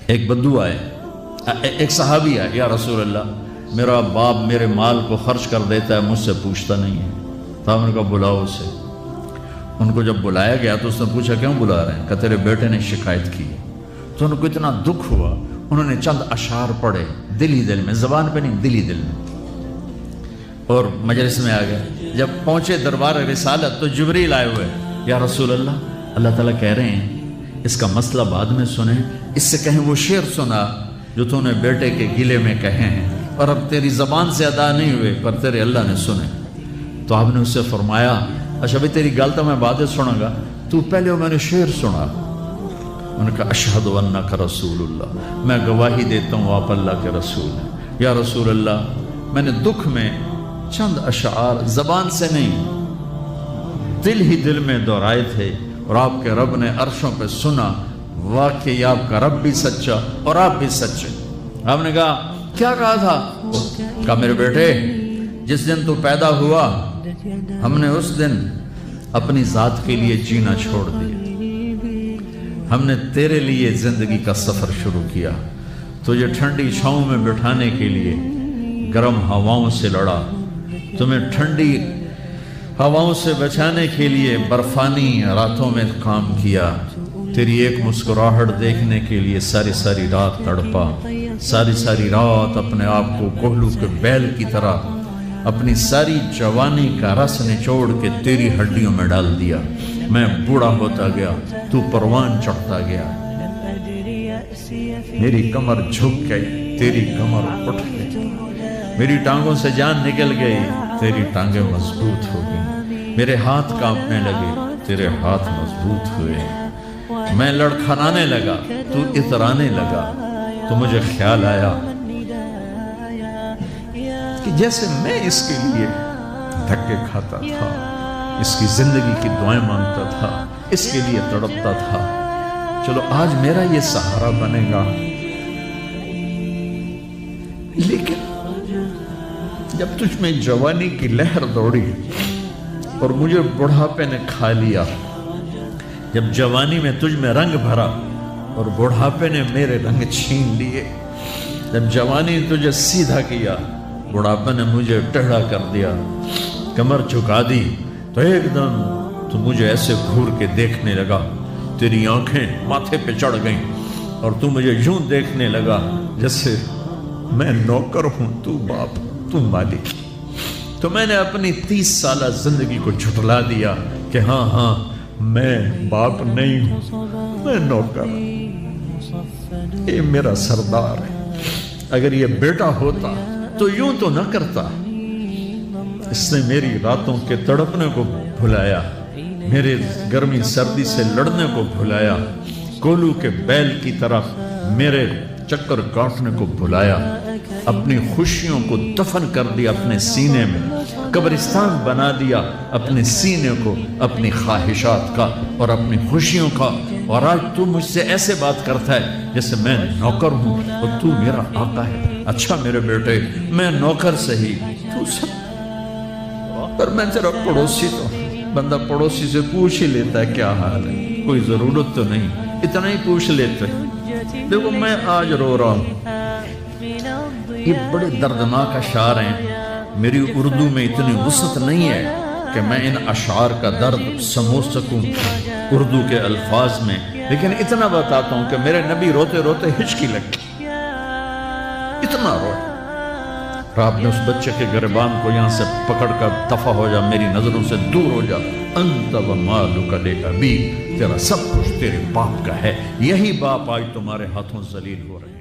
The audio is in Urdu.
ایک بدو آئے، ایک صحابی ہے، یا رسول اللہ میرا باپ میرے مال کو خرچ کر دیتا ہے، مجھ سے پوچھتا نہیں ہے۔ تو ہم نے کہا بلاؤ اسے۔ ان کو جب بلایا گیا تو اس نے پوچھا کیوں بلا رہے ہیں؟ کہ تیرے بیٹے نے شکایت کی ہے۔ تو ان کو اتنا دکھ ہوا، انہوں نے چند اشعار پڑھے دل ہی دل میں، زبان پہ نہیں، دل ہی دل میں، اور مجلس میں آ گئے۔ جب پہنچے دربار رسالت تو جبریل آئے ہوئے، یا رسول اللہ اللہ تعالیٰ کہہ رہے ہیں اس کا مسئلہ بعد میں سنیں، اس سے کہیں وہ شعر سنا جو تو نے بیٹے کے گلے میں کہے ہیں، اور اب تیری زبان سے ادا نہیں ہوئے پر تیرے اللہ نے سنے۔ تو آپ نے اس سے فرمایا اچھا بھائی تیری گل تو میں بعد سنوں گا، تو پہلے میں نے شعر سنا۔ انہوں نے کہا اشہد انک رسول اللہ، میں گواہی دیتا ہوں آپ اللہ کے رسول ہیں۔ یا رسول اللہ میں نے دکھ میں چند اشعار زبان سے نہیں دل ہی دل میں دہرائے تھے، اور آپ کے رب نے عرشوں پہ سنا، واقعی آپ کا رب بھی سچا اور آپ بھی سچے۔ آپ نے کہا کیا کہا تھا؟ کہا میرے بیٹے جس دن تو پیدا ہوا ہم نے اس دن اپنی ذات کے لیے جینا چھوڑ دیا، ہم نے تیرے لیے زندگی کا سفر شروع کیا، تجھے ٹھنڈی چھاؤں میں بٹھانے کے لیے گرم ہواؤں سے لڑا، تمہیں ٹھنڈی ہواؤں سے بچانے کے لیے برفانی راتوں میں کام کیا، تیری ایک مسکراہٹ دیکھنے کے لیے ساری ساری رات تڑپا، ساری ساری رات اپنے آپ کو کوہلو کے بیل کی طرح اپنی ساری جوانی کا رس نچوڑ کے تیری ہڈیوں میں ڈال دیا، میں بوڑھا ہوتا گیا، تو پروان چڑھتا گیا، میری کمر جھک گئی، تیری کمر اٹھ گئی، میری ٹانگوں سے جان نکل گئی، تیری ٹانگیں مضبوط ہو گئی، میرے ہاتھ کانپنے لگے، تیرے ہاتھ مضبوط ہوئے، میں لڑکھڑانے لگا، تو اترانے لگا، تو مجھے خیال آیا کہ جیسے میں اس کے لیے دھکے کھاتا تھا، اس کی زندگی کی دعائیں مانگتا تھا، اس کے لیے تڑپتا تھا، چلو آج میرا یہ سہارا بنے گا۔ لیکن جب تجھ میں جوانی کی لہر دوڑی اور مجھے بڑھاپے نے کھا لیا، جب جوانی میں تجھ میں رنگ بھرا اور بڑھاپے نے میرے رنگ چھین لیے، جب جوانی تجھے سیدھا کیا بڑھاپے نے مجھے ٹیڑھا کر دیا، کمر جھکا دی، تو ایک دم تو مجھے ایسے گھور کے دیکھنے لگا، تیری آنکھیں ماتھے پہ چڑھ گئیں اور تو مجھے یوں دیکھنے لگا جیسے میں نوکر ہوں تو باپ تو مالک۔ تو میں نے اپنی 30 سالہ زندگی کو جھٹلا دیا کہ ہاں میں باپ نہیں ہوں، میں نوکر ہوں، یہ میرا سردار ہے، اگر یہ بیٹا ہوتا تو یوں تو نہ کرتا، اس نے میری راتوں کے تڑپنے کو بھلایا، میرے گرمی سردی سے لڑنے کو بھلایا، کولو کے بیل کی طرف میرے چکر کاٹنے کو بھلایا، اپنی خوشیوں کو دفن کر دیا اپنے سینے میں، قبرستان بنا دیا اپنے سینے کو، اپنی خواہشات کا اور اپنی خوشیوں کا، اور آج تو مجھ سے ایسے بات کرتا ہے جیسے میں نوکر ہوں اور تو میرا آقا ہے۔ اچھا میرے بیٹے میں نوکر سہی، تو سب، پر میں تیرا پڑوسی تو، بندہ پڑوسی سے پوچھ ہی لیتا ہے کیا حال ہے، کوئی ضرورت تو نہیں، اتنا ہی پوچھ لیتے۔ دیکھو میں آج رو رہا ہوں، یہ بڑے دردناک اشعار ہیں، میری اردو میں اتنی وسعت نہیں ہے کہ میں ان اشعار کا درد سمجھ سکوں اردو کے الفاظ میں، لیکن اتنا بتاتا ہوں کہ میرے نبی روتے روتے ہچکی لگی، اتنا روئے، آپ نے اس بچے کے گریبان کو یہاں سے پکڑ کر دفع ہو جا، میری نظروں سے دور ہو جا، انت و مالک لابیک، تیرا سب کچھ تیرے باپ کا ہے، یہی باپ آج تمہارے ہاتھوں ذلیل ہو رہے ہیں۔